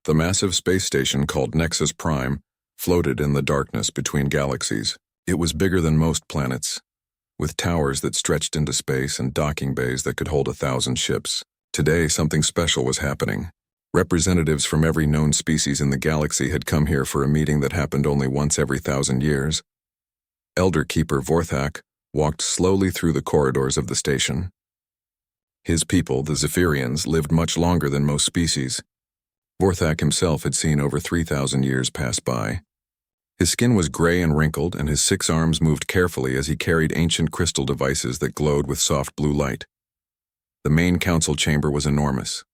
The massive space station called Nexus Prime floated in the darkness between galaxies. It was bigger than most planets, with towers that stretched into space and docking bays that could hold 1,000 ships. Today, something special was happening. Representatives from every known species in the galaxy had come here for a meeting that happened only once every 1,000 years. Elder Keeper Vorthak walked slowly through the corridors of the station. His people, the Zephyrians, lived much longer than most species. Vorthak himself had seen over 3,000 years pass by. His skin was gray and wrinkled, and his 6 arms moved carefully as he carried ancient crystal devices that glowed with soft blue light. The main council chamber was enormous.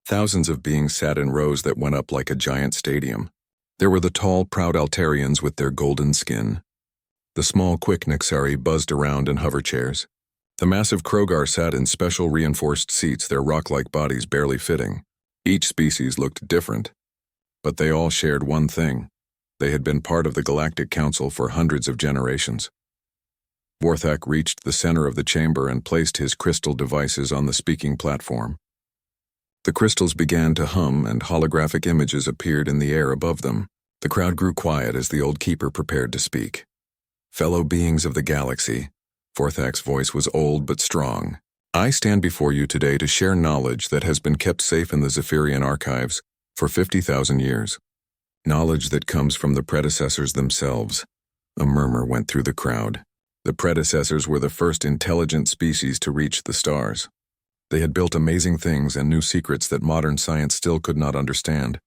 Thousands of beings sat in rows that went up like a giant stadium. There were the tall, proud Altarians with their golden skin. The small, quick Nexari buzzed around in hover chairs. The massive Krogar sat in special reinforced seats, their rock-like bodies barely fitting. Each species looked different, but they all shared one thing. They had been part of the Galactic Council for hundreds of generations. Vorthak reached the center of the chamber and placed his crystal devices on the speaking platform. The crystals began to hum and holographic images appeared in the air above them. The crowd grew quiet as the old keeper prepared to speak. Fellow beings of the galaxy, Vorthak's voice was old but strong. I stand before you today to share knowledge that has been kept safe in the Zephyrian archives for 50,000 years. Knowledge that comes from the predecessors themselves. A murmur went through the crowd. The predecessors were the first intelligent species to reach the stars. They had built amazing things and knew secrets that modern science still could not understand.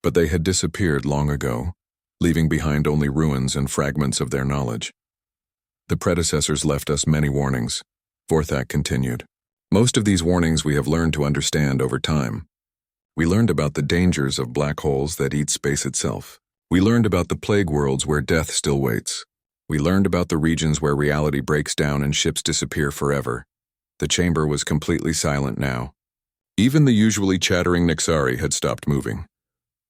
But they had disappeared long ago, leaving behind only ruins and fragments of their knowledge. The predecessors left us many warnings, Vorthak continued. Most of these warnings we have learned to understand over time. We learned about the dangers of black holes that eat space itself. We learned about the plague worlds where death still waits. We learned about the regions where reality breaks down and ships disappear forever. The chamber was completely silent now. Even the usually chattering Nexari had stopped moving.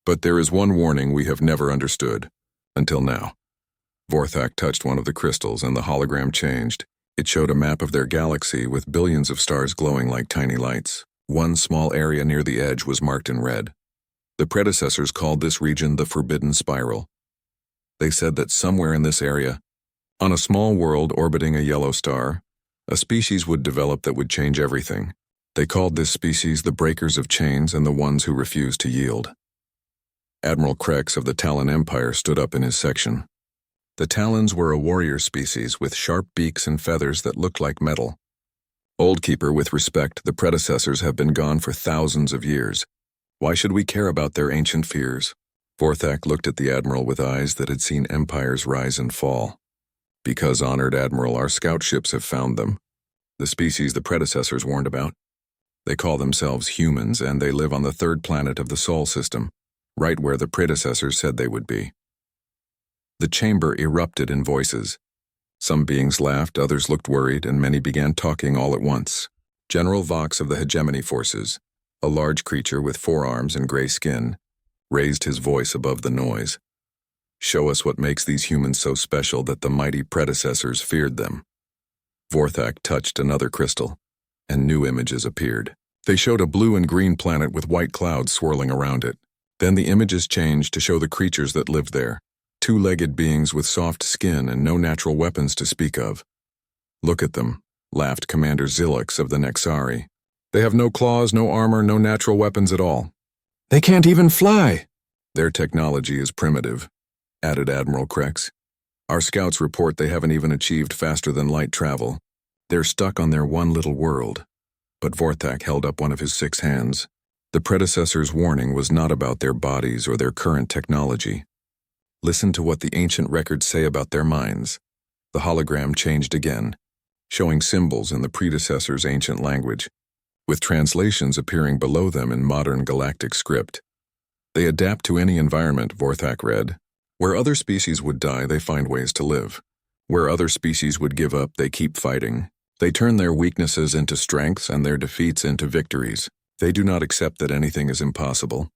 But there is one warning we have never understood, until now. Vorthak touched one of the crystals and the hologram changed. It showed a map of their galaxy with billions of stars glowing like tiny lights. One small area near the edge was marked in red. The predecessors called this region the Forbidden Spiral. They said that somewhere in this area, on a small world orbiting a yellow star, a species would develop that would change everything. They called this species the Breakers of Chains and the ones who refused to yield. Admiral Krex of the Talon Empire stood up in his section. The Talons were a warrior species with sharp beaks and feathers that looked like metal. Old Keeper, with respect, the predecessors have been gone for thousands of years. Why should we care about their ancient fears? Vorthak looked at the Admiral with eyes that had seen empires rise and fall. Because, honored Admiral, our scout ships have found them. The species the predecessors warned about. They call themselves humans, and they live on the 3rd planet of the Sol system, right where the predecessors said they would be. The chamber erupted in voices. Some beings laughed, others looked worried, and many began talking all at once. General Vox of the Hegemony Forces, a large creature with 4 arms and gray skin, raised his voice above the noise. Show us what makes these humans so special that the mighty predecessors feared them. Vorthak touched another crystal, and new images appeared. They showed a blue and green planet with white clouds swirling around it. Then the images changed to show the creatures that lived there. 2-legged beings with soft skin and no natural weapons to speak of. Look at them, laughed Commander Zilix of the Nexari. They have no claws, no armor, no natural weapons at all. They can't even fly. Their technology is primitive, added Admiral Krex. Our scouts report they haven't even achieved faster-than-light travel. They're stuck on their one little world. But Vorthak held up one of his 6 hands. The predecessors' warning was not about their bodies or their current technology. Listen to what the ancient records say about their minds. The hologram changed again, showing symbols in the predecessors' ancient language, with translations appearing below them in modern galactic script. They adapt to any environment, Vorthak read. Where other species would die, they find ways to live. Where other species would give up, they keep fighting. They turn their weaknesses into strengths and their defeats into victories. They do not accept that anything is impossible.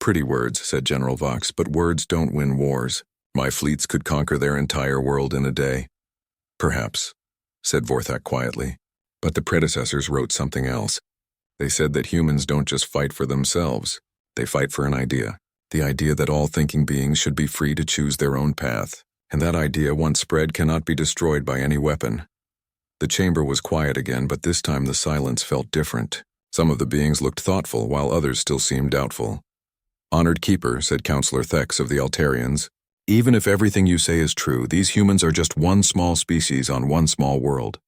Pretty words, said General Vox, but words don't win wars. My fleets could conquer their entire world in a day. Perhaps, said Vorthak quietly. But the predecessors wrote something else. They said that humans don't just fight for themselves. They fight for an idea. The idea that all thinking beings should be free to choose their own path. And that idea, once spread, cannot be destroyed by any weapon. The chamber was quiet again, but this time the silence felt different. Some of the beings looked thoughtful, while others still seemed doubtful. "Honored Keeper," said Counselor Thex of the Altarians, "even if everything you say is true, these humans are just one small species on one small world.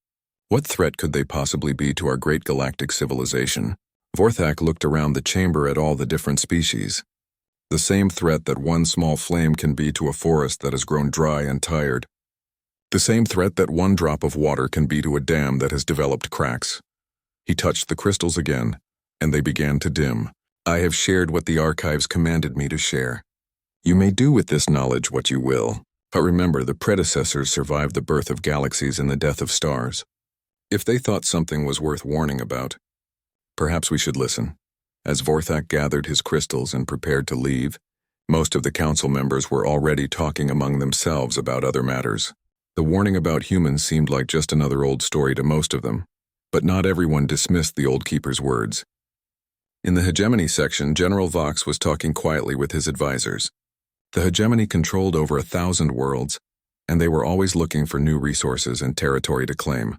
What threat could they possibly be to our great galactic civilization?" Vorthak looked around the chamber at all the different species. The same threat that one small flame can be to a forest that has grown dry and tired. The same threat that one drop of water can be to a dam that has developed cracks. He touched the crystals again, and they began to dim. "I have shared what the archives commanded me to share. You may do with this knowledge what you will, but remember, the predecessors survived the birth of galaxies and the death of stars. If they thought something was worth warning about, perhaps we should listen." As Vorthak gathered his crystals and prepared to leave, most of the council members were already talking among themselves about other matters. The warning about humans seemed like just another old story to most of them, but not everyone dismissed the old keeper's words. In the hegemony section, General Vox was talking quietly with his advisors. The hegemony controlled over 1,000 worlds, and they were always looking for new resources and territory to claim.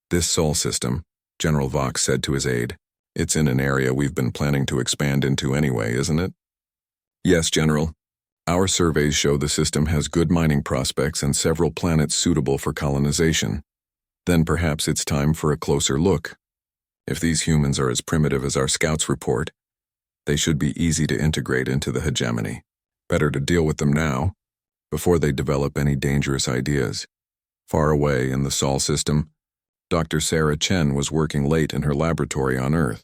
"This Sol system," General Vox said to his aide, "it's in an area we've been planning to expand into anyway, isn't it?" "Yes, General. Our surveys show the system has good mining prospects and several planets suitable for colonization. Then perhaps it's time for a closer look. If these humans are as primitive as our scouts report, they should be easy to integrate into the hegemony. Better to deal with them now, before they develop any dangerous ideas." Far away in the Sol system, Dr. Sarah Chen was working late in her laboratory on Earth.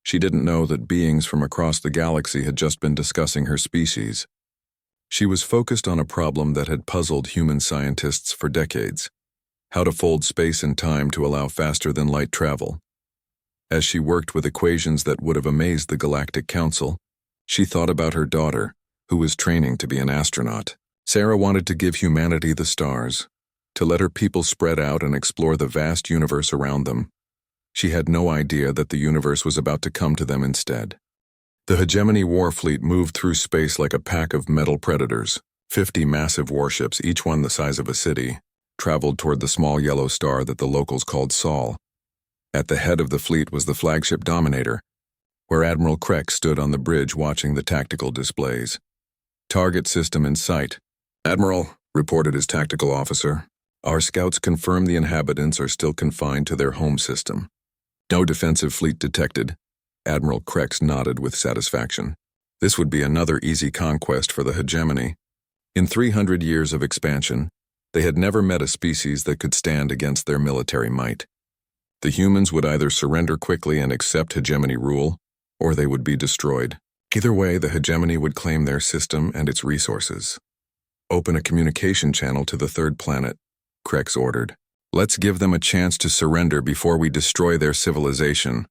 She didn't know that beings from across the galaxy had just been discussing her species. She was focused on a problem that had puzzled human scientists for decades: how to fold space and time to allow faster-than-light travel. As she worked with equations that would have amazed the Galactic Council, she thought about her daughter, who was training to be an astronaut. Sarah wanted to give humanity the stars, to let her people spread out and explore the vast universe around them. She had no idea that the universe was about to come to them instead. The hegemony war fleet moved through space like a pack of metal predators. 50 massive warships, each one the size of a city, traveled toward the small yellow star that the locals called Sol. At the head of the fleet was the flagship Dominator, where Admiral Kreck stood on the bridge watching the tactical displays. "Target system in sight." "Admiral," reported his tactical officer, "our scouts confirm the inhabitants are still confined to their home system. No defensive fleet detected." Admiral Krex nodded with satisfaction. This would be another easy conquest for the hegemony. In 300 years of expansion, they had never met a species that could stand against their military might. The humans would either surrender quickly and accept hegemony rule, or they would be destroyed. Either way, the hegemony would claim their system and its resources. "Open a communication channel to the third planet," Krex ordered. "Let's give them a chance to surrender before we destroy their civilization."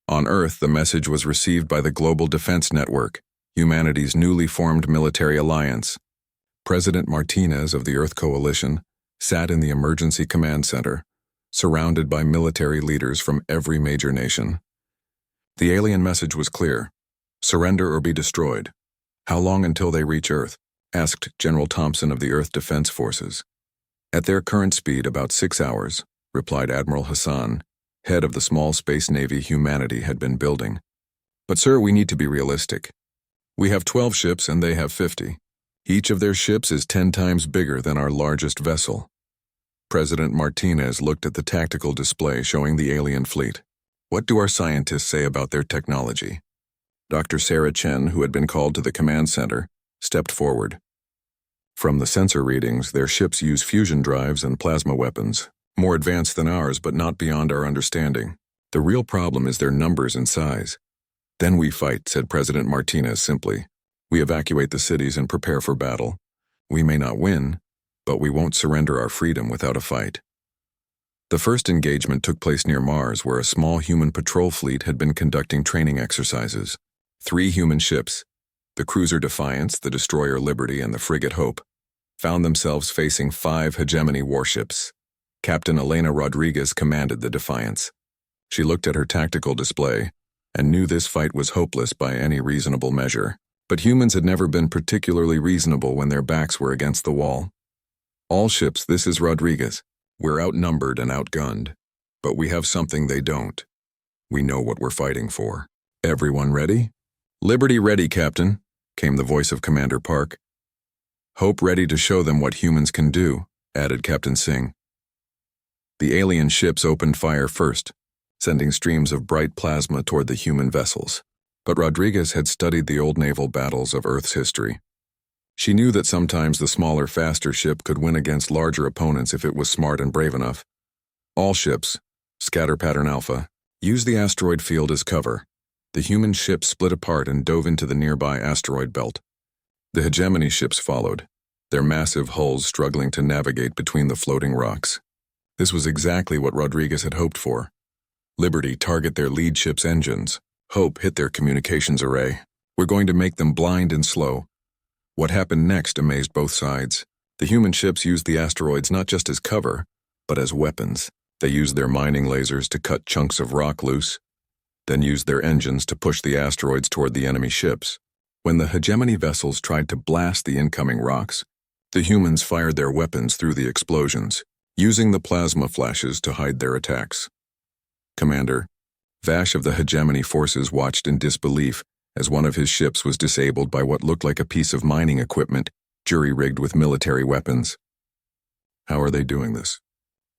On Earth, the message was received by the Global Defense Network, humanity's newly formed military alliance. President Martinez of the Earth Coalition sat in the Emergency Command Center, surrounded by military leaders from every major nation. The alien message was clear: surrender or be destroyed. "How long until they reach Earth?" asked General Thompson of the Earth Defense Forces. "At their current speed, about 6 hours," replied Admiral Hassan, head of the small space navy humanity had been building. "But sir, we need to be realistic. We have 12 ships and they have 50. Each of their ships is 10 times bigger than our largest vessel." President Martinez looked at the tactical display showing the alien fleet. "What do our scientists say about their technology?" Dr. Sarah Chen, who had been called to the command center, stepped forward. "From the sensor readings, their ships use fusion drives and plasma weapons, more advanced than ours but not beyond our understanding. The real problem is their numbers and size." "Then we fight," said President Martinez simply. "We evacuate the cities and prepare for battle. We may not win, but we won't surrender our freedom without a fight." The first engagement took place near Mars, where a small human patrol fleet had been conducting training exercises. 3 human ships, the cruiser Defiance, the destroyer Liberty, and the frigate Hope, found themselves facing 5 hegemony warships. Captain Elena Rodriguez commanded the Defiance. She looked at her tactical display, and knew this fight was hopeless by any reasonable measure. But humans had never been particularly reasonable when their backs were against the wall. "All ships, this is Rodriguez. We're outnumbered and outgunned. But we have something they don't. We know what we're fighting for. Everyone ready?" "Liberty ready, Captain," came the voice of Commander Park. "Hope ready to show them what humans can do," added Captain Singh. The alien ships opened fire first, sending streams of bright plasma toward the human vessels. But Rodriguez had studied the old naval battles of Earth's history. She knew that sometimes the smaller, faster ship could win against larger opponents if it was smart and brave enough. All ships, Scatter Pattern Alpha, used the asteroid field as cover. The human ships split apart and dove into the nearby asteroid belt. The hegemony ships followed, their massive hulls struggling to navigate between the floating rocks. This was exactly what Rodriguez had hoped for. Liberty target their lead ship's engines. Hope hit their communications array. We're going to make them blind and slow. What happened next amazed both sides. The human ships used the asteroids not just as cover, but as weapons. They used their mining lasers to cut chunks of rock loose, then used their engines to push the asteroids toward the enemy ships. When the hegemony vessels tried to blast the incoming rocks, the humans fired their weapons through the explosions, using the plasma flashes to hide their attacks. Commander Vash of the hegemony forces watched in disbelief as one of his ships was disabled by what looked like a piece of mining equipment, jury-rigged with military weapons. How are they doing this?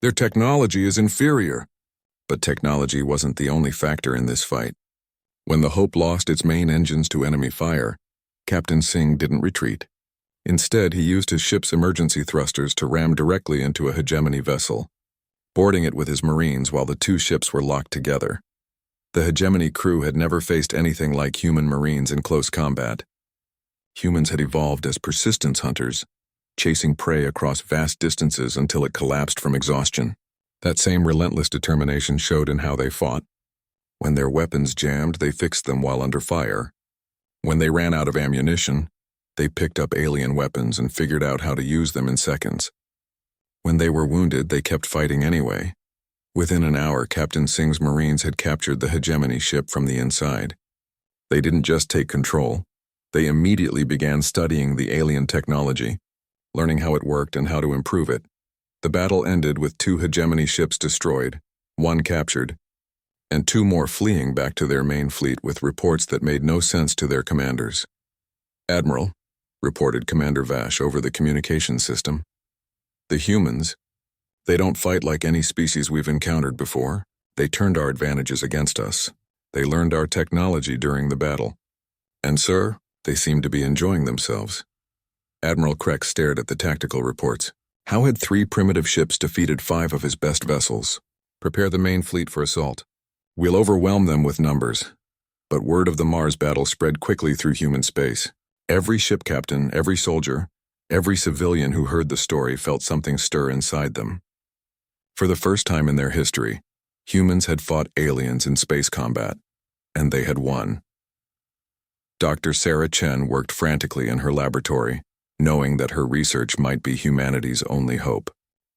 Their technology is inferior. But technology wasn't the only factor in this fight. When the Hope lost its main engines to enemy fire, Captain Singh didn't retreat. Instead, he used his ship's emergency thrusters to ram directly into a hegemony vessel, boarding it with his Marines while the two ships were locked together. The hegemony crew had never faced anything like human Marines in close combat. Humans had evolved as persistence hunters, chasing prey across vast distances until it collapsed from exhaustion. That same relentless determination showed in how they fought. When their weapons jammed, they fixed them while under fire. When they ran out of ammunition, they picked up alien weapons and figured out how to use them in seconds. When they were wounded, they kept fighting anyway. Within an hour, Captain Singh's Marines had captured the hegemony ship from the inside. They didn't just take control. They immediately began studying the alien technology, learning how it worked and how to improve it. The battle ended with 2 hegemony ships destroyed, 1 captured, and 2 more fleeing back to their main fleet with reports that made no sense to their commanders. "Admiral," reported Commander Vash over the communication system, "the humans, they don't fight like any species we've encountered before. They turned our advantages against us. They learned our technology during the battle. And, sir, they seem to be enjoying themselves." Admiral Kreck stared at the tactical reports. How had 3 primitive ships defeated 5 of his best vessels? "Prepare the main fleet for assault. We'll overwhelm them with numbers." But word of the Mars battle spread quickly through human space. Every ship captain, every soldier, every civilian who heard the story felt something stir inside them. For the first time in their history, humans had fought aliens in space combat, and they had won. Dr. Sarah Chen worked frantically in her laboratory, knowing that her research might be humanity's only hope.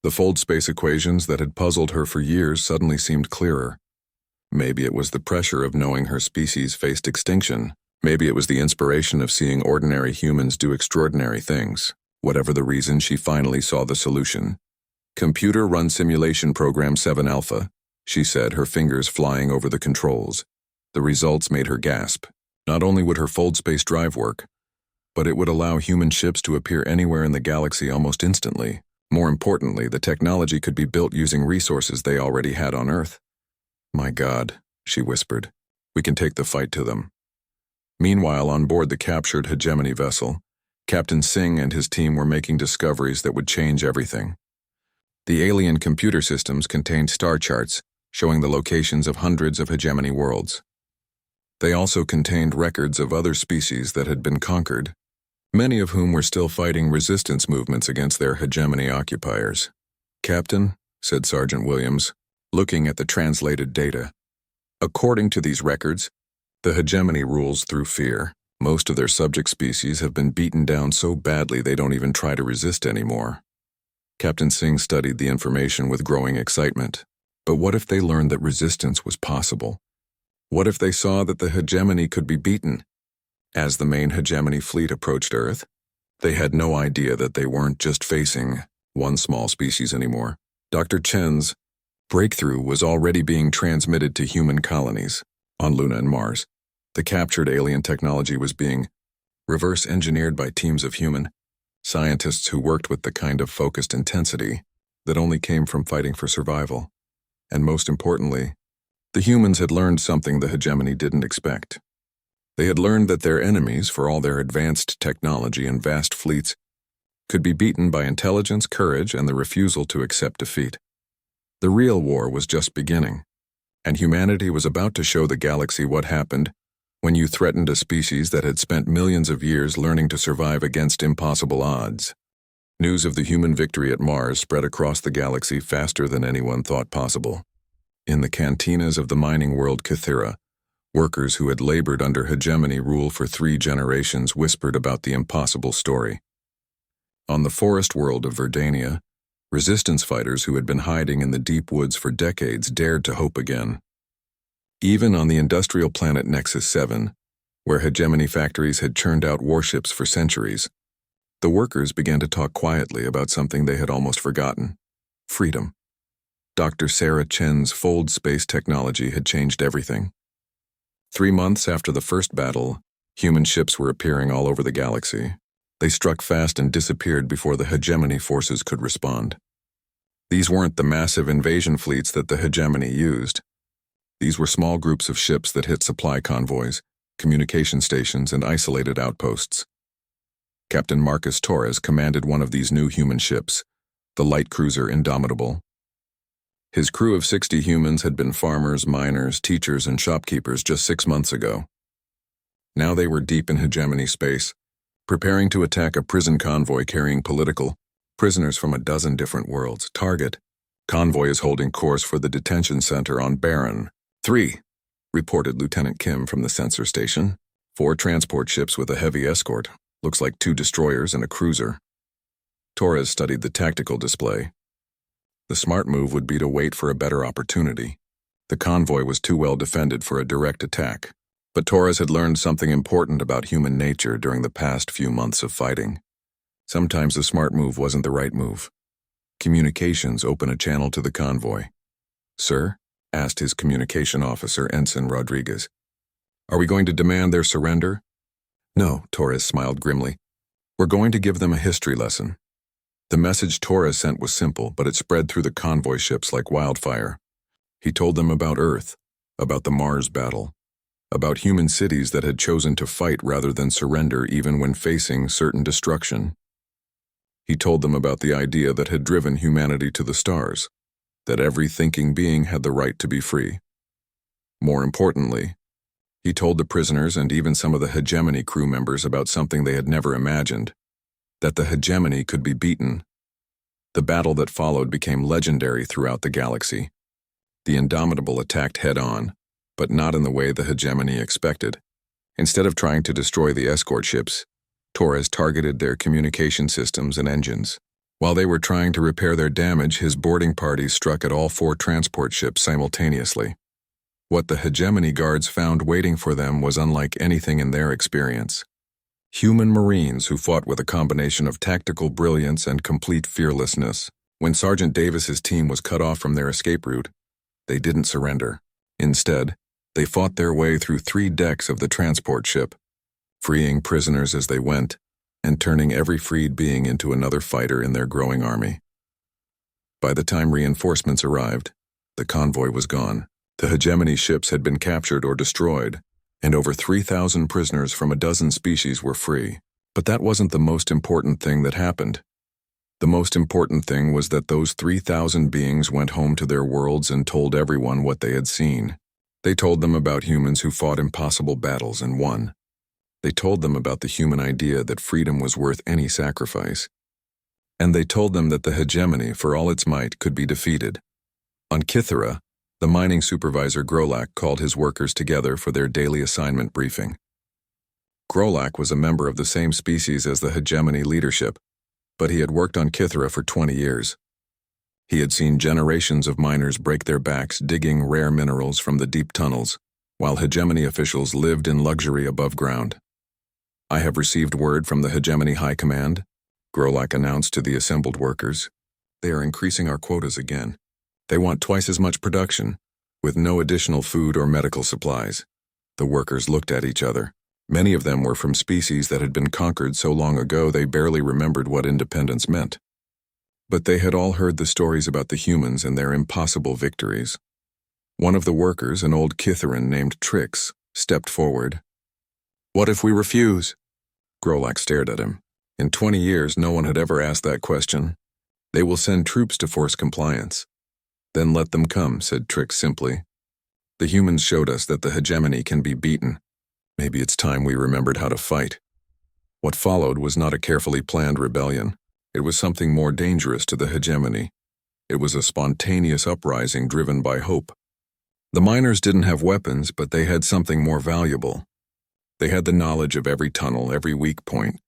The fold space equations that had puzzled her for years suddenly seemed clearer. Maybe it was the pressure of knowing her species faced extinction. Maybe it was the inspiration of seeing ordinary humans do extraordinary things. Whatever the reason, she finally saw the solution. "Computer-run simulation program 7 Alpha," she said, her fingers flying over the controls. The results made her gasp. Not only would her fold space drive work, but it would allow human ships to appear anywhere in the galaxy almost instantly. More importantly, the technology could be built using resources they already had on Earth. "My God," she whispered, "we can take the fight to them." Meanwhile, on board the captured hegemony vessel, Captain Singh and his team were making discoveries that would change everything. The alien computer systems contained star charts showing the locations of hundreds of hegemony worlds. They also contained records of other species that had been conquered, many of whom were still fighting resistance movements against their hegemony occupiers. "Captain," said Sergeant Williams, looking at the translated data, "according to these records, the hegemony rules through fear. Most of their subject species have been beaten down so badly they don't even try to resist anymore." Captain Singh studied the information with growing excitement. But what if they learned that resistance was possible? What if they saw that the hegemony could be beaten? As the main hegemony fleet approached Earth, they had no idea that they weren't just facing one small species anymore. Dr. Chen's breakthrough was already being transmitted to human colonies on Luna and Mars. The captured alien technology was being reverse engineered by teams of human scientists who worked with the kind of focused intensity that only came from fighting for survival. And most importantly, the humans had learned something the hegemony didn't expect. They had learned that their enemies, for all their advanced technology and vast fleets, could be beaten by intelligence, courage, and the refusal to accept defeat. The real war was just beginning, and humanity was about to show the galaxy what happened when you threatened a species that had spent millions of years learning to survive against impossible odds. News of the human victory at Mars spread across the galaxy faster than anyone thought possible. In the cantinas of the mining world Kythera, workers who had labored under hegemony rule for 3 generations whispered about the impossible story. On the forest world of Verdania, resistance fighters who had been hiding in the deep woods for decades dared to hope again. Even on the industrial planet Nexus 7, where hegemony factories had churned out warships for centuries, the workers began to talk quietly about something they had almost forgotten: freedom. Dr. Sarah Chen's fold space technology had changed everything. 3 months after the first battle, human ships were appearing all over the galaxy. They struck fast and disappeared before the hegemony forces could respond. These weren't the massive invasion fleets that the hegemony used. These were small groups of ships that hit supply convoys, communication stations, and isolated outposts. Captain Marcus Torres commanded one of these new human ships, the light cruiser Indomitable. His crew of 60 humans had been farmers, miners, teachers, and shopkeepers just 6 months ago. Now they were deep in hegemony space, preparing to attack a prison convoy carrying political prisoners from a dozen different worlds. Target: convoy is holding course for the detention center on Baron 3, reported Lieutenant Kim from the sensor station. 4 transport ships with a heavy escort, looks like 2 destroyers and a cruiser. Torres studied the tactical display. The smart move would be to wait for a better opportunity. The convoy was too well defended for a direct attack. But Torres had learned something important about human nature during the past few months of fighting. Sometimes the smart move wasn't the right move. Communications open a channel to the convoy. "Sir?" asked his communication officer, Ensign Rodriguez. "Are we going to demand their surrender?" "No," Torres smiled grimly. "We're going to give them a history lesson." The message Torres sent was simple, but it spread through the convoy ships like wildfire. He told them about Earth, about the Mars battle, about human cities that had chosen to fight rather than surrender even when facing certain destruction. He told them about the idea that had driven humanity to the stars, that every thinking being had the right to be free. More importantly, he told the prisoners and even some of the hegemony crew members about something they had never imagined: that the hegemony could be beaten. The battle that followed became legendary throughout the galaxy. The Indomitable attacked head-on, but not in the way the hegemony expected. Instead of trying to destroy the escort ships, Torres targeted their communication systems and engines. While they were trying to repair their damage, his boarding parties struck at all 4 transport ships simultaneously. What the hegemony guards found waiting for them was unlike anything in their experience. Human Marines who fought with a combination of tactical brilliance and complete fearlessness. When Sergeant Davis's team was cut off from their escape route, they didn't surrender. Instead, they fought their way through 3 decks of the transport ship, freeing prisoners as they went, and turning every freed being into another fighter in their growing army. By the time reinforcements arrived, the convoy was gone. The hegemony ships had been captured or destroyed, and over 3,000 prisoners from a dozen species were free. But that wasn't the most important thing that happened. The most important thing was that those 3,000 beings went home to their worlds and told everyone what they had seen. They told them about humans who fought impossible battles and won. They told them about the human idea that freedom was worth any sacrifice. And they told them that the hegemony, for all its might, could be defeated. On Kythera, the mining supervisor Grolak called his workers together for their daily assignment briefing. Grolak was a member of the same species as the hegemony leadership, but he had worked on Kythera for 20 years. He had seen generations of miners break their backs digging rare minerals from the deep tunnels, while hegemony officials lived in luxury above ground. "I have received word from the Hegemony High Command," Grolak announced to the assembled workers. "They are increasing our quotas again. They want twice as much production, with no additional food or medical supplies." The workers looked at each other. Many of them were from species that had been conquered so long ago they barely remembered what independence meant. But they had all heard the stories about the humans and their impossible victories. One of the workers, an old Kitharan named Trix, stepped forward. "What if we refuse?" Grolak stared at him. In 20 years, no one had ever asked that question. "They will send troops to force compliance." "Then let them come," said Trix simply. "The humans showed us that the hegemony can be beaten. Maybe it's time we remembered how to fight." What followed was not a carefully planned rebellion. It was something more dangerous to the hegemony. It was a spontaneous uprising driven by hope. The miners didn't have weapons, but they had something more valuable. They had the knowledge of every tunnel, every weak point,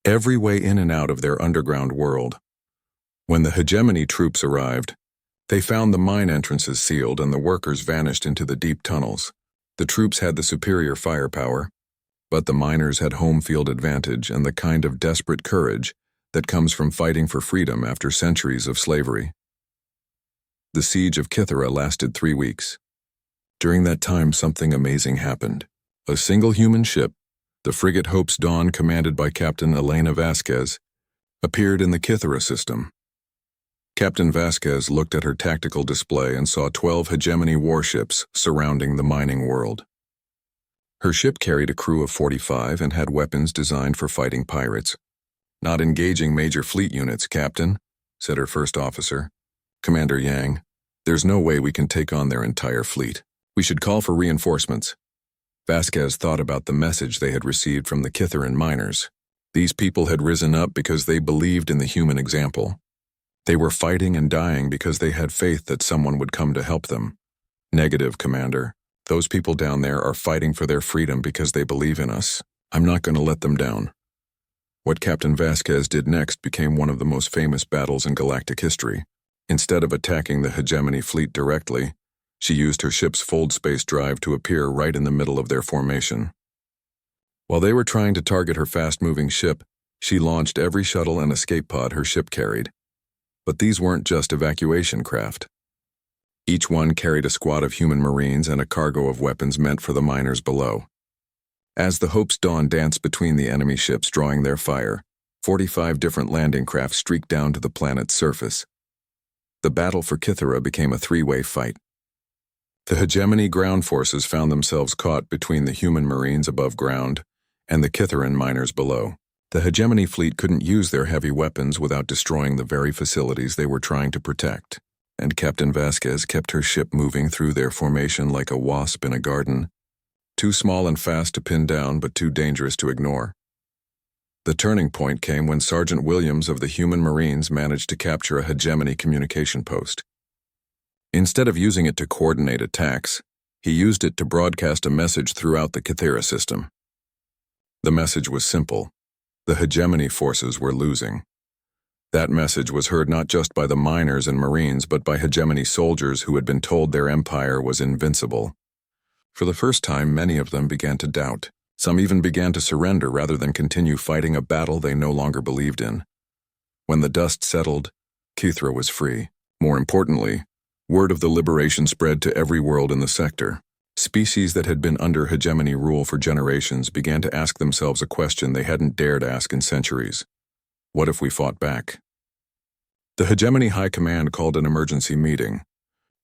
every way in and out of their underground world. When the hegemony troops arrived, they found the mine entrances sealed and the workers vanished into the deep tunnels. The troops had the superior firepower, but the miners had home field advantage and the kind of desperate courage that comes from fighting for freedom after centuries of slavery. The siege of Kythera lasted 3 weeks. During that time, something amazing happened. A single human ship, the frigate Hope's Dawn, commanded by Captain Elena Vasquez, appeared in the Kythera system. Captain Vasquez looked at her tactical display and saw 12 hegemony warships surrounding the mining world. Her ship carried a crew of 45 and had weapons designed for fighting pirates. "Not engaging major fleet units, Captain," said her first officer, Commander Yang. "There's no way we can take on their entire fleet. We should call for reinforcements." Vasquez thought about the message they had received from the Kytheran miners. These people had risen up because they believed in the human example. They were fighting and dying because they had faith that someone would come to help them. "Negative, Commander. Those people down there are fighting for their freedom because they believe in us. I'm not going to let them down." What Captain Vasquez did next became one of the most famous battles in galactic history. Instead of attacking the hegemony fleet directly, she used her ship's fold space drive to appear right in the middle of their formation. While they were trying to target her fast-moving ship, she launched every shuttle and escape pod her ship carried. But these weren't just evacuation craft. Each one carried a squad of human marines and a cargo of weapons meant for the miners below. As the Hope's Dawn danced between the enemy ships drawing their fire, 45 different landing craft streaked down to the planet's surface. The battle for Kythera became a 3-way fight. The hegemony ground forces found themselves caught between the human marines above ground and the Kytheran miners below. The hegemony fleet couldn't use their heavy weapons without destroying the very facilities they were trying to protect, and Captain Vasquez kept her ship moving through their formation like a wasp in a garden, too small and fast to pin down but too dangerous to ignore. The turning point came when Sergeant Williams of the Human Marines managed to capture a hegemony communication post. Instead of using it to coordinate attacks, he used it to broadcast a message throughout the Kythera system. The message was simple. The hegemony forces were losing. That message was heard not just by the miners and marines but by hegemony soldiers who had been told their empire was invincible. For the first time, many of them began to doubt. Some even began to surrender rather than continue fighting a battle they no longer believed in. When the dust settled, Kythera was free. More importantly, word of the liberation spread to every world in the sector. Species that had been under hegemony rule for generations began to ask themselves a question they hadn't dared ask in centuries. What if we fought back? The Hegemony High Command called an emergency meeting.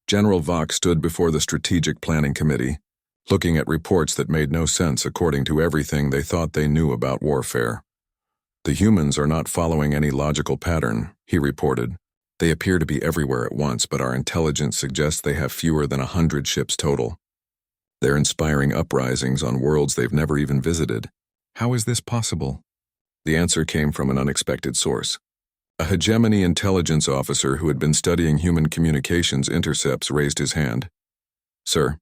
General Vox stood before the Strategic Planning Committee, looking at reports that made no sense according to everything they thought they knew about warfare. "The humans are not following any logical pattern," he reported. "They appear to be everywhere at once, but our intelligence suggests they have fewer than 100 ships total. They're inspiring uprisings on worlds they've never even visited. How is this possible?" The answer came from an unexpected source. A hegemony intelligence officer who had been studying human communications intercepts raised his hand. "Sir,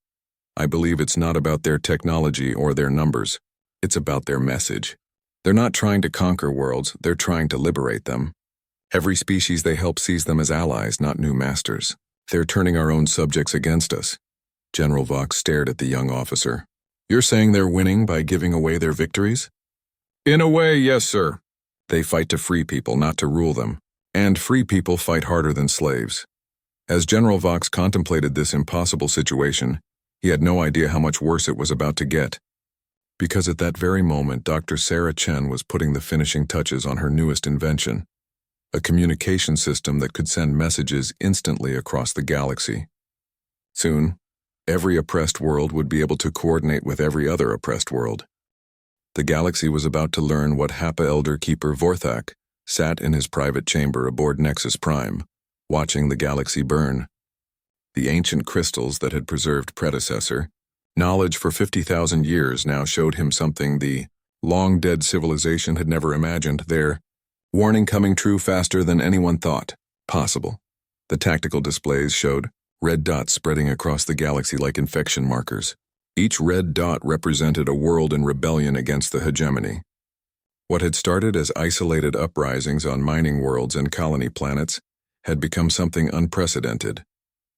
I believe it's not about their technology or their numbers. It's about their message. They're not trying to conquer worlds, they're trying to liberate them. Every species they help sees them as allies, not new masters. They're turning our own subjects against us. General Vox stared at the young officer. You're saying they're winning by giving away their victories? In a way, yes, sir. They fight to free people, not to rule them. And free people fight harder than slaves. As General Vox contemplated this impossible situation, he had no idea how much worse it was about to get. Because at that very moment, Dr. Sarah Chen was putting the finishing touches on her newest invention, a communication system that could send messages instantly across the galaxy. Soon, every oppressed world would be able to coordinate with every other oppressed world. The galaxy was about to learn what HFY Elder Keeper Vorthak sat in his private chamber aboard Nexus Prime, watching the galaxy burn. The ancient crystals that had preserved predecessor, knowledge for 50,000 years, now showed him something the long-dead civilization had never imagined. Their warning coming true faster than anyone thought possible. The tactical displays showed red dots spreading across the galaxy like infection markers. Each red dot represented a world in rebellion against the hegemony. What had started as isolated uprisings on mining worlds and colony planets had become something unprecedented,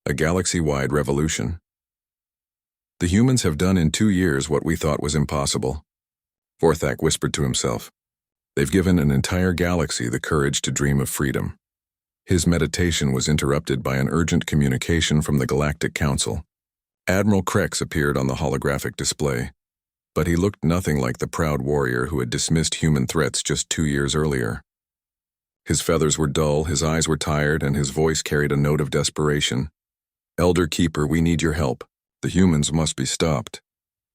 a galaxy-wide revolution. The humans have done in 2 years what we thought was impossible, Vorthak whispered to himself. They've given an entire galaxy the courage to dream of freedom. His meditation was interrupted by an urgent communication from the Galactic Council. Admiral Krex appeared on the holographic display, but he looked nothing like the proud warrior who had dismissed human threats just 2 years earlier. His feathers were dull, his eyes were tired, and his voice carried a note of desperation. Elder Keeper, we need your help. The humans must be stopped.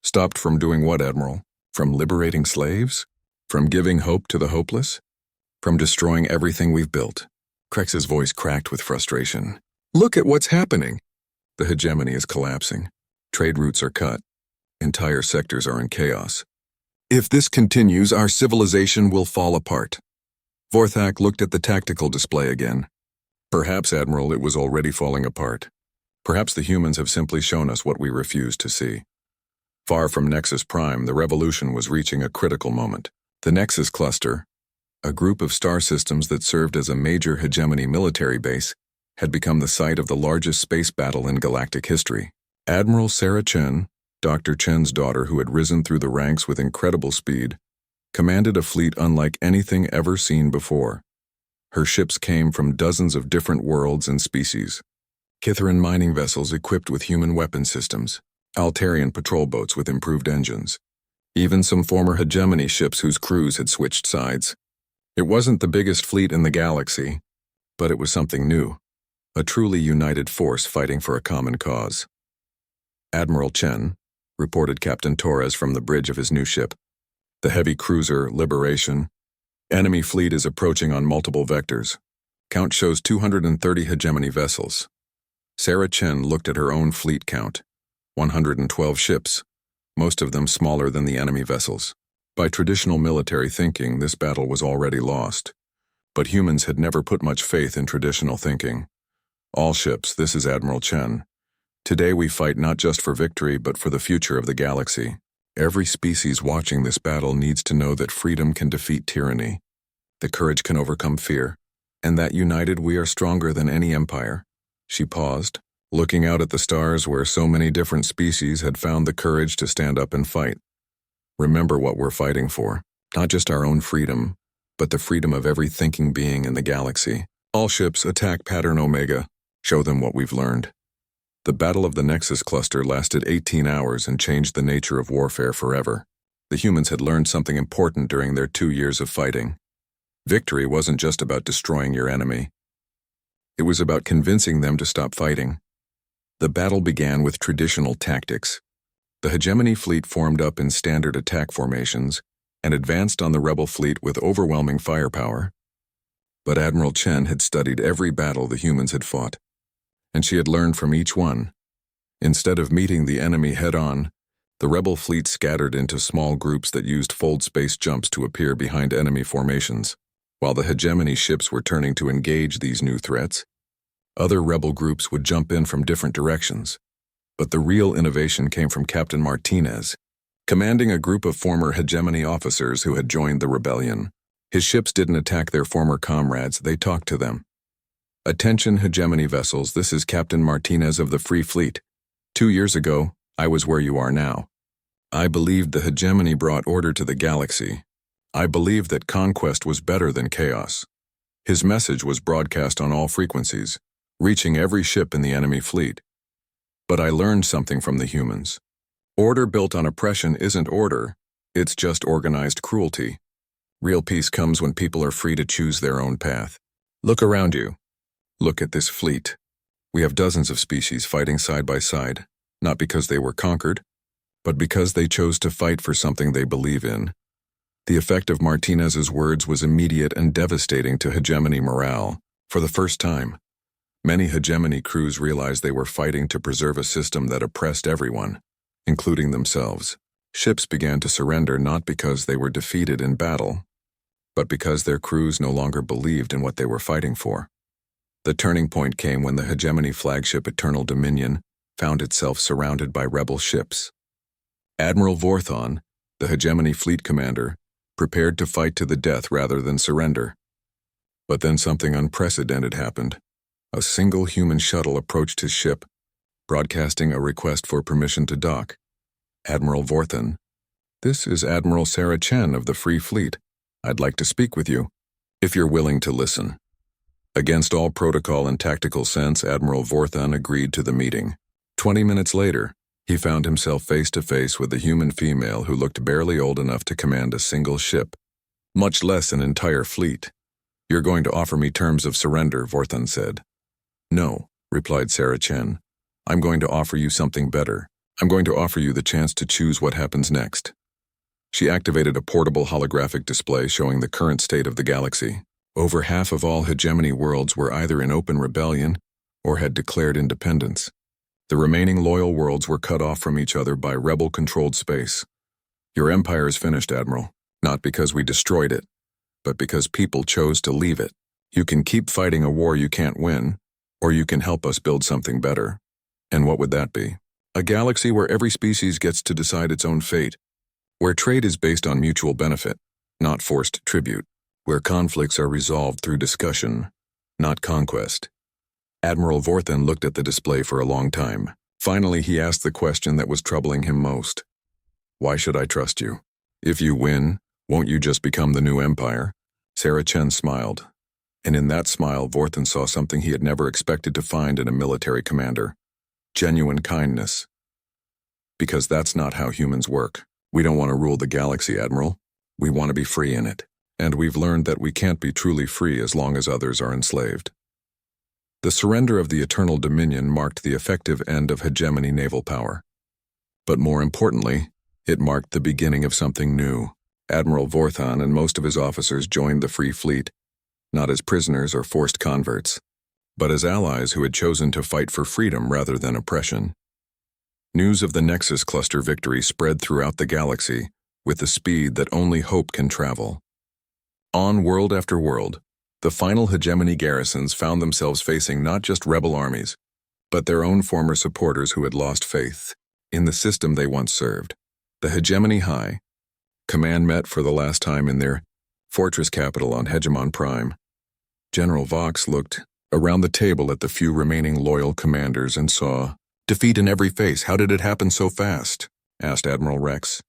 Stopped from doing what, Admiral? From liberating slaves? From giving hope to the hopeless? From destroying everything we've built? Krex's voice cracked with frustration. Look at what's happening. The hegemony is collapsing. Trade routes are cut. Entire sectors are in chaos. If this continues, our civilization will fall apart. Vorthak looked at the tactical display again. Perhaps, Admiral, it was already falling apart. Perhaps the humans have simply shown us what we refused to see. Far from Nexus Prime, the revolution was reaching a critical moment. The Nexus Cluster, a group of star systems that served as a major hegemony military base, had become the site of the largest space battle in galactic history. Admiral Sarah Chen, Dr. Chen's daughter who had risen through the ranks with incredible speed, commanded a fleet unlike anything ever seen before. Her ships came from dozens of different worlds and species. Kithran mining vessels equipped with human weapon systems, Altarian patrol boats with improved engines, even some former hegemony ships whose crews had switched sides. It wasn't the biggest fleet in the galaxy, but it was something new, a truly united force fighting for a common cause. Admiral Chen, reported Captain Torres from the bridge of his new ship. The heavy cruiser, Liberation. Enemy fleet is approaching on multiple vectors. Count shows 230 hegemony vessels. Sarah Chen looked at her own fleet count, 112 ships, most of them smaller than the enemy vessels. By traditional military thinking, this battle was already lost. But humans had never put much faith in traditional thinking. All ships, this is Admiral Chen. Today we fight not just for victory, but for the future of the galaxy. Every species watching this battle needs to know that freedom can defeat tyranny, that courage can overcome fear, and that united we are stronger than any empire. She paused, looking out at the stars where so many different species had found the courage to stand up and fight. Remember what we're fighting for, not just our own freedom, but the freedom of every thinking being in the galaxy. All ships attack Pattern Omega. Show them what we've learned. The Battle of the Nexus Cluster lasted 18 hours and changed the nature of warfare forever. The humans had learned something important during their 2 years of fighting. Victory wasn't just about destroying your enemy. It was about convincing them to stop fighting. The battle began with traditional tactics. The hegemony fleet formed up in standard attack formations and advanced on the rebel fleet with overwhelming firepower. But Admiral Chen had studied every battle the humans had fought, and she had learned from each one. Instead of meeting the enemy head-on, the rebel fleet scattered into small groups that used fold space jumps to appear behind enemy formations. While the hegemony ships were turning to engage these new threats, other rebel groups would jump in from different directions. But the real innovation came from Captain Martinez, commanding a group of former hegemony officers who had joined the rebellion. His ships didn't attack their former comrades, they talked to them. Attention hegemony vessels, this is Captain Martinez of the Free Fleet. 2 years ago, I was where you are now. I believed the hegemony brought order to the galaxy. I believed that conquest was better than chaos. His message was broadcast on all frequencies, reaching every ship in the enemy fleet. But I learned something from the humans. Order built on oppression isn't order, it's just organized cruelty. Real peace comes when people are free to choose their own path. Look around you. Look at this fleet. We have dozens of species fighting side by side, not because they were conquered, but because they chose to fight for something they believe in. The effect of Martinez's words was immediate and devastating to hegemony morale. For the first time, many hegemony crews realized they were fighting to preserve a system that oppressed everyone, including themselves. Ships began to surrender not because they were defeated in battle, but because their crews no longer believed in what they were fighting for. The turning point came when the hegemony flagship Eternal Dominion found itself surrounded by rebel ships. Admiral Vorthon, the hegemony fleet commander, prepared to fight to the death rather than surrender. But then something unprecedented happened. A single human shuttle approached his ship, broadcasting a request for permission to dock. Admiral Vorthon, "This is Admiral Sarah Chen of the Free Fleet. I'd like to speak with you, if you're willing to listen." Against all protocol and tactical sense, Admiral Vorthon agreed to the meeting. 20 minutes later, he found himself face to face with a human female who looked barely old enough to command a single ship, much less an entire fleet. "You're going to offer me terms of surrender," Vorthon said. "No," replied Sarah Chen. "I'm going to offer you something better. I'm going to offer you the chance to choose what happens next." She activated a portable holographic display showing the current state of the galaxy. Over half of all hegemony worlds were either in open rebellion or had declared independence. The remaining loyal worlds were cut off from each other by rebel-controlled space. "Your empire is finished, Admiral, not because we destroyed it, but because people chose to leave it. You can keep fighting a war you can't win, or you can help us build something better." And what would that be? A galaxy where every species gets to decide its own fate, where trade is based on mutual benefit, not forced tribute, where conflicts are resolved through discussion, not conquest. Admiral Vorthon looked at the display for a long time. Finally, he asked the question that was troubling him most. "Why should I trust you? If you win, won't you just become the new empire?" Sarah Chen smiled, and in that smile, Vorthon saw something he had never expected to find in a military commander: genuine kindness. "Because that's not how humans work. We don't want to rule the galaxy, Admiral. We want to be free in it. And we've learned that we can't be truly free as long as others are enslaved." The surrender of the Eternal Dominion marked the effective end of hegemony naval power. But more importantly, it marked the beginning of something new. Admiral Vorthon and most of his officers joined the Free Fleet, not as prisoners or forced converts, but as allies who had chosen to fight for freedom rather than oppression. News of the Nexus Cluster victory spread throughout the galaxy with the speed that only hope can travel. On world after world, the final hegemony garrisons found themselves facing not just rebel armies, but their own former supporters who had lost faith in the system they once served. The Hegemony High Command met for the last time in their fortress capital on Hegemon Prime. General Vox looked around the table at the few remaining loyal commanders and saw defeat in every face. "How did it happen so fast?" asked Admiral Rex.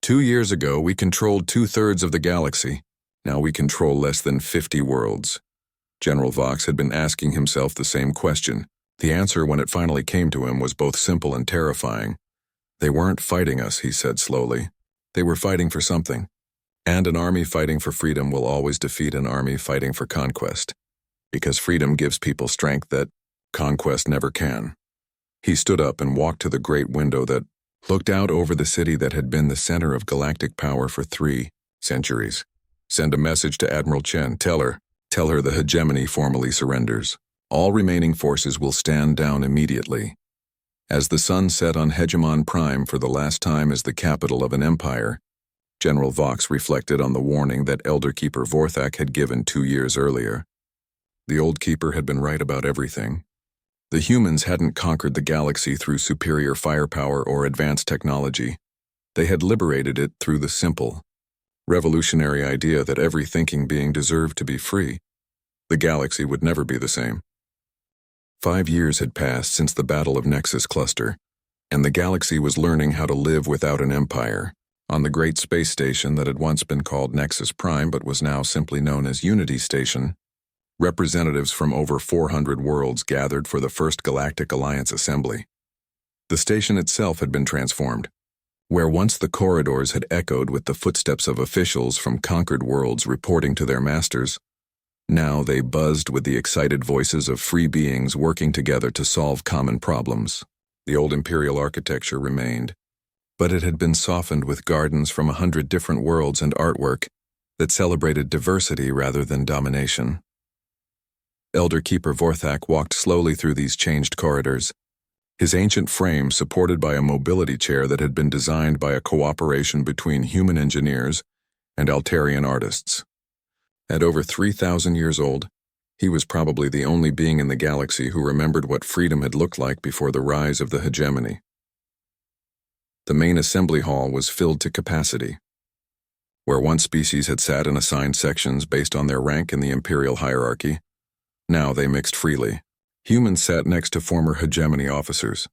2 years ago, we controlled 2/3 of the galaxy. Now we control less than 50 worlds. General Vox had been asking himself the same question. The answer, when it finally came to him, was both simple and terrifying. "They weren't fighting us," he said slowly. "They were fighting for something. And an army fighting for freedom will always defeat an army fighting for conquest, because freedom gives people strength that conquest never can." He stood up and walked to the great window that looked out over the city that had been the center of galactic power for 3 centuries. "Send a message to Admiral Chen. Tell her the hegemony formally surrenders. All remaining forces will stand down immediately." As the sun set on Hegemon Prime for the last time as the capital of an empire, General Vox reflected on the warning that Elder Keeper Vorthak had given 2 years earlier. The old keeper had been right about everything. The humans hadn't conquered the galaxy through superior firepower or advanced technology. They had liberated it through the simple, revolutionary idea that every thinking being deserved to be free. The galaxy would never be the same. 5 years had passed since the Battle of Nexus Cluster, and the galaxy was learning how to live without an empire. On the great space station that had once been called Nexus Prime but was now simply known as Unity Station, representatives from over 400 worlds gathered for the first Galactic Alliance assembly. The station itself had been transformed. Where once the corridors had echoed with the footsteps of officials from conquered worlds reporting to their masters, now they buzzed with the excited voices of free beings working together to solve common problems. The old imperial architecture remained, but it had been softened with gardens from 100 different worlds and artwork that celebrated diversity rather than domination. Elder Keeper Vorthak walked slowly through these changed corridors, his ancient frame supported by a mobility chair that had been designed by a cooperation between human engineers and Altarian artists. At over 3,000 years old, he was probably the only being in the galaxy who remembered what freedom had looked like before the rise of the hegemony. The main assembly hall was filled to capacity. Where one species had sat in assigned sections based on their rank in the imperial hierarchy, now they mixed freely. Humans sat next to former hegemony officers.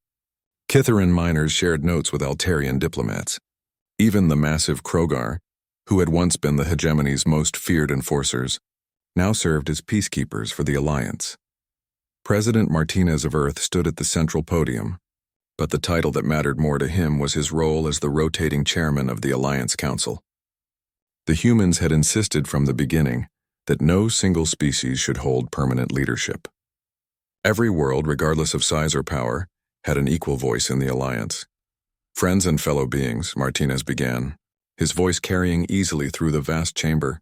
Kitharan miners shared notes with Altarian diplomats. Even the massive Krogar, who had once been the hegemony's most feared enforcers, now served as peacekeepers for the Alliance. President Martinez of Earth stood at the central podium, but the title that mattered more to him was his role as the rotating chairman of the Alliance Council. The humans had insisted from the beginning that no single species should hold permanent leadership. Every world, regardless of size or power, had an equal voice in the Alliance. Friends and fellow beings, Martinez began, his voice carrying easily through the vast chamber.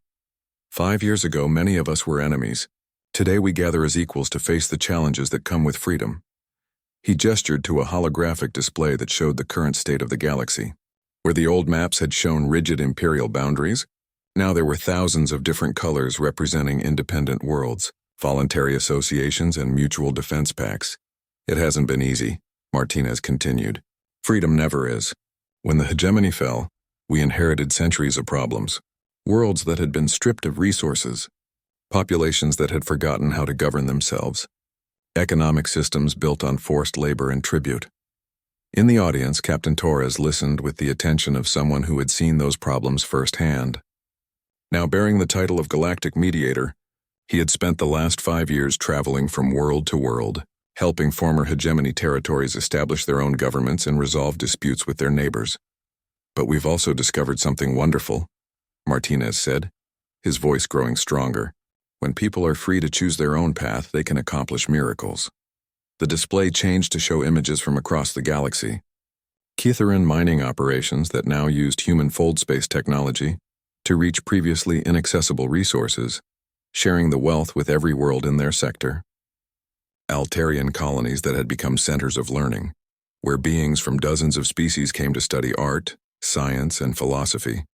5 years ago, many of us were enemies. Today we gather as equals to face the challenges that come with freedom. He gestured to a holographic display that showed the current state of the galaxy. Where the old maps had shown rigid imperial boundaries, now there were thousands of different colors representing independent worlds, voluntary associations, and mutual defense pacts. It hasn't been easy, Martinez continued. Freedom never is. When the hegemony fell, we inherited centuries of problems. Worlds that had been stripped of resources, populations that had forgotten how to govern themselves, economic systems built on forced labor and tribute. In the audience, Captain Torres listened with the attention of someone who had seen those problems firsthand. Now bearing the title of Galactic Mediator, he had spent the last 5 years traveling from world to world, helping former hegemony territories establish their own governments and resolve disputes with their neighbors. But we've also discovered something wonderful, Martinez said, his voice growing stronger. When people are free to choose their own path, they can accomplish miracles. The display changed to show images from across the galaxy. Kitharan mining operations that now used human fold space technology to reach previously inaccessible resources, sharing the wealth with every world in their sector. Altarian colonies that had become centers of learning, where beings from dozens of species came to study art, science, and philosophy.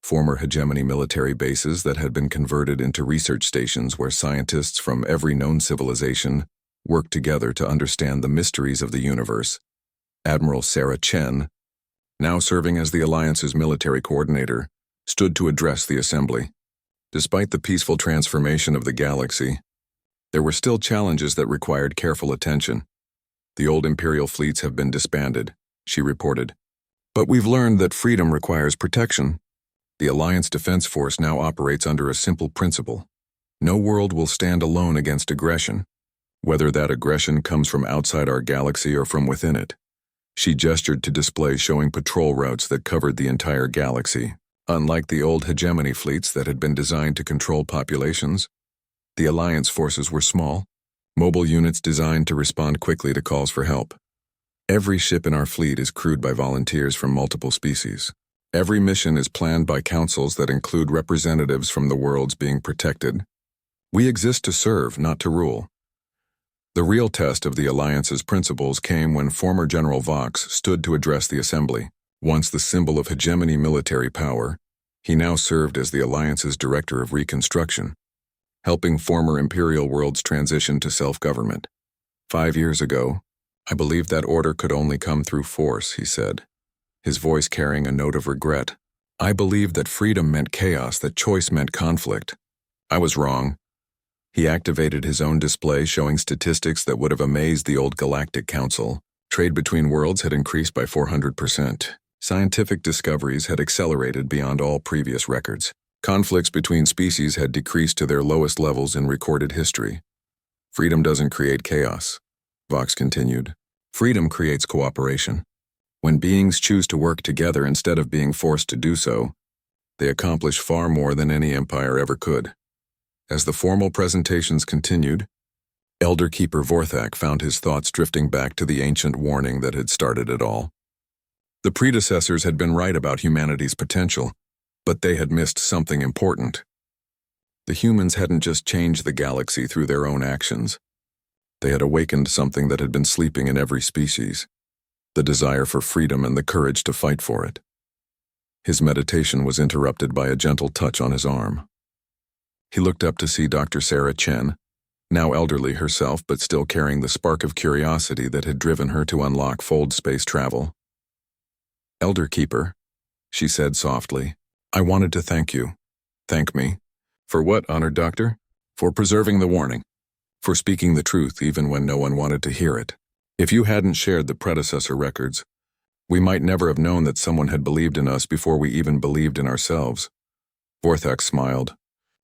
Former hegemony military bases that had been converted into research stations where scientists from every known civilization worked together to understand the mysteries of the universe. Admiral Sarah Chen, now serving as the Alliance's military coordinator, stood to address the assembly. Despite the peaceful transformation of the galaxy, there were still challenges that required careful attention. The old Imperial fleets have been disbanded, she reported. But we've learned that freedom requires protection. The Alliance Defense Force now operates under a simple principle. No world will stand alone against aggression, whether that aggression comes from outside our galaxy or from within it. She gestured to display showing patrol routes that covered the entire galaxy. Unlike the old hegemony fleets that had been designed to control populations, the Alliance forces were small, mobile units designed to respond quickly to calls for help. Every ship in our fleet is crewed by volunteers from multiple species. Every mission is planned by councils that include representatives from the worlds being protected. We exist to serve, not to rule. The real test of the Alliance's principles came when former General Vox stood to address the assembly. Once the symbol of hegemony military power, he now served as the Alliance's Director of Reconstruction, helping former Imperial worlds transition to self-government. 5 years ago, I believed that order could only come through force, he said, his voice carrying a note of regret. I believed that freedom meant chaos, that choice meant conflict. I was wrong. He activated his own display showing statistics that would have amazed the old Galactic Council. Trade between worlds had increased by 400%. Scientific discoveries had accelerated beyond all previous records. Conflicts between species had decreased to their lowest levels in recorded history. Freedom doesn't create chaos, Vox continued. Freedom creates cooperation. When beings choose to work together instead of being forced to do so, they accomplish far more than any empire ever could. As the formal presentations continued, Elder Keeper Vorthak found his thoughts drifting back to the ancient warning that had started it all. The predecessors had been right about humanity's potential, but they had missed something important. The humans hadn't just changed the galaxy through their own actions. They had awakened something that had been sleeping in every species, the desire for freedom and the courage to fight for it. His meditation was interrupted by a gentle touch on his arm. He looked up to see Dr. Sarah Chen, now elderly herself but still carrying the spark of curiosity that had driven her to unlock fold space travel. "Elder Keeper," she said softly, "I wanted to thank you." "Thank me? For what, honored doctor?" "For preserving the warning. For speaking the truth even when no one wanted to hear it. If you hadn't shared the predecessor records, we might never have known that someone had believed in us before we even believed in ourselves." Vorthak smiled,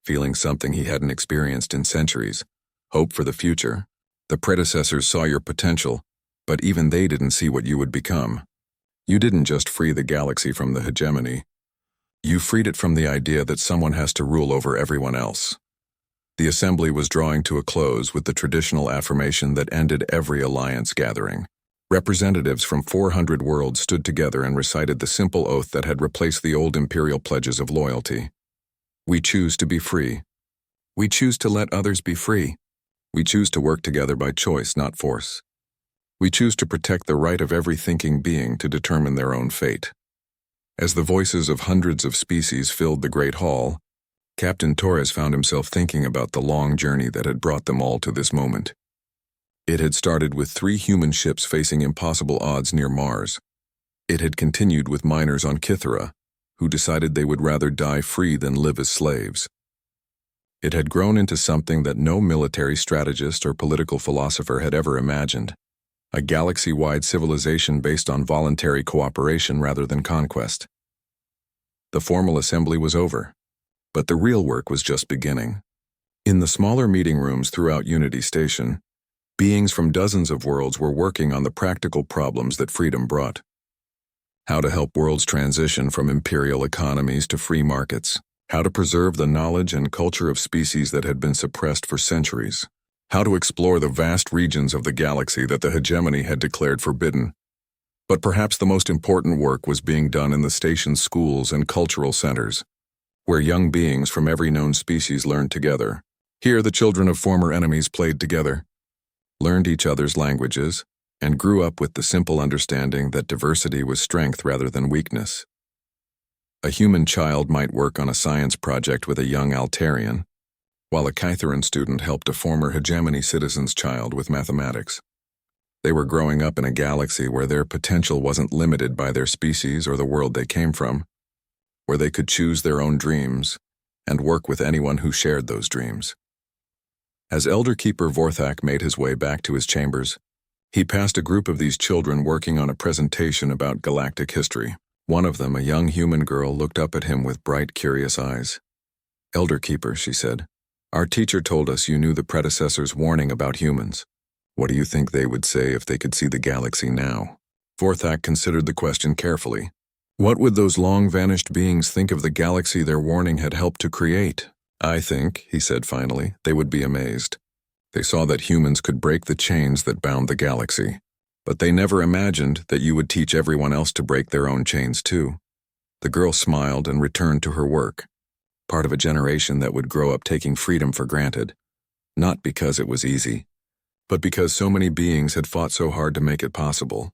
feeling something he hadn't experienced in centuries. Hope for the future. The predecessors saw your potential, but even they didn't see what you would become. You didn't just free the galaxy from the hegemony. You freed it from the idea that someone has to rule over everyone else. The assembly was drawing to a close with the traditional affirmation that ended every alliance gathering. Representatives from 400 worlds stood together and recited the simple oath that had replaced the old imperial pledges of loyalty. "We choose to be free. We choose to let others be free. We choose to work together by choice, not force. We choose to protect the right of every thinking being to determine their own fate." As the voices of hundreds of species filled the great hall, Captain Torres found himself thinking about the long journey that had brought them all to this moment. It had started with 3 human ships facing impossible odds near Mars. It had continued with miners on Kythera, who decided they would rather die free than live as slaves. It had grown into something that no military strategist or political philosopher had ever imagined. A galaxy-wide civilization based on voluntary cooperation rather than conquest. The formal assembly was over, but the real work was just beginning. In the smaller meeting rooms throughout Unity Station, beings from dozens of worlds were working on the practical problems that freedom brought. How to help worlds transition from imperial economies to free markets. How to preserve the knowledge and culture of species that had been suppressed for centuries. How to explore the vast regions of the galaxy that the hegemony had declared forbidden. But perhaps the most important work was being done in the station's schools and cultural centers, where young beings from every known species learned together. Here the children of former enemies played together, learned each other's languages, and grew up with the simple understanding that diversity was strength rather than weakness. A human child might work on a science project with a young Altarian, while a Kytheran student helped a former hegemony citizen's child with mathematics. They were growing up in a galaxy where their potential wasn't limited by their species or the world they came from, where they could choose their own dreams and work with anyone who shared those dreams. As Elder Keeper Vorthak made his way back to his chambers, he passed a group of these children working on a presentation about galactic history. One of them, a young human girl, looked up at him with bright, curious eyes. "Elder Keeper," she said, "our teacher told us you knew the predecessors' warning about humans. What do you think they would say if they could see the galaxy now?" Vorthak considered the question carefully. What would those long-vanished beings think of the galaxy their warning had helped to create? "I think," he said finally, "they would be amazed. They saw that humans could break the chains that bound the galaxy. But they never imagined that you would teach everyone else to break their own chains too." The girl smiled and returned to her work, part of a generation that would grow up taking freedom for granted, not because it was easy, but because so many beings had fought so hard to make it possible.